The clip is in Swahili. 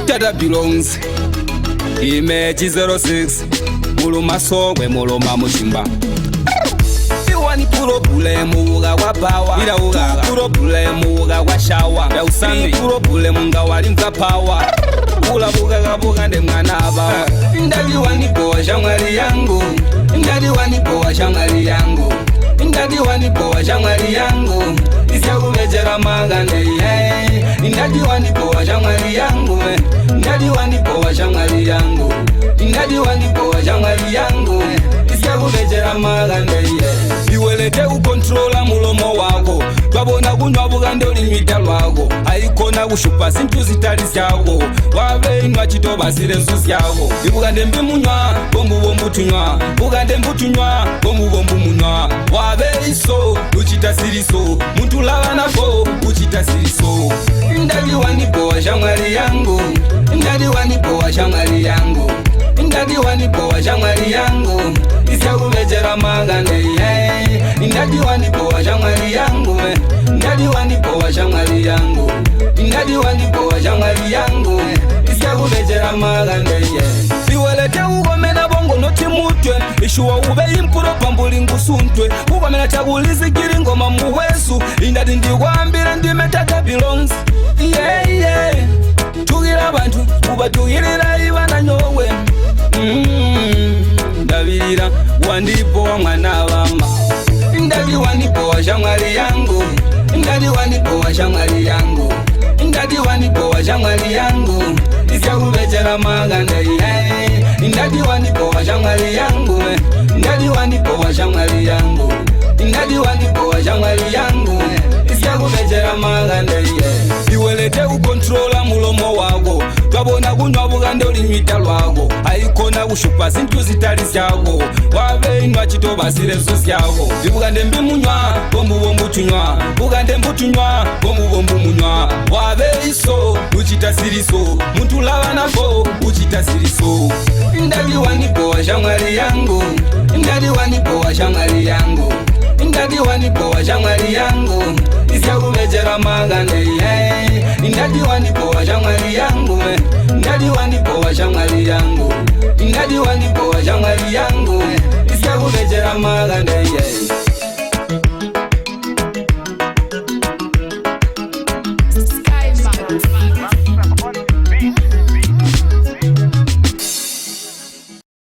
Dada belongs Image 06 Muluma sogwe muluma mushimba Iwani problem uga wa power ila uga problem uga wa shower ya usami problem nga wali mka power ula buga gabuga nde mwana aba ndali wani poa shamwali yangu ndali wani poa shamwali yangu ndali wani poa shamwali yangu isakubejera magande ndali wani poa shamwali yangu ndali wani poa shamwali yangu ndali wani poa shamwali yangu isakubejera magande iwelete ukontrola mulomo wako twabona kunywa bugande olimita lwako aikona kushupa sintu zitali syako wabe inwa chitoba sire nsusi yako ibugande mbi munywa bombu bombu tunywa bugande mbutunywa bombu bombu munywa wabe iso uchita siriso muntu lava nako uchita siriso ndali wanipoa shamwali yangu ndali wanipoa shamwali yangu ndali wanipoa shamwali yangu isakubejera magande ndali wanipoa shamwali yangu ndali wanipoa shamwali yangu ndali wanipoa shamwali yangu isakubejera magande iwelete ugomena bongo noti mutwe ishuwa ube impuro pambuli ngusuntwe ugomena tabulizi giri ngoma muwesu indadi ndiwambire ndimetata belongs tugira abantu ubatugirira ibana nyowe ndabirira wandipoa mwana bama ndali wanipoa shamwali yangu ndali wanipoa shamwali yangu ndali wanipoa shamwali yangu isakubejera magande ndali wanipoa shamwali yangu ndali wanipoa shamwali yangu ndali wanipoa shamwali yangu isakubejera magande iwelete ukontrola mulomo wako twabona kunywa bugande olimita lwako aikona kushupa sintu zitali syako wabe inwa chitoba sire nsusi yako ibugande mbi munywa bombu bombu tunywa bugande mbutunywa bombu bombu munywa wabe iso uchita siriso muntu lava nako uchita siriso ndali wanipoa shamwali yangu ndali wanipoa shamwali yangu ndali wanipoa shamwali yangu isakubejera magande ndali wanipoa shamwali yangu ndali wanipoa shamwali yangu ndali wanipoa shamwali yangu isakubejera magande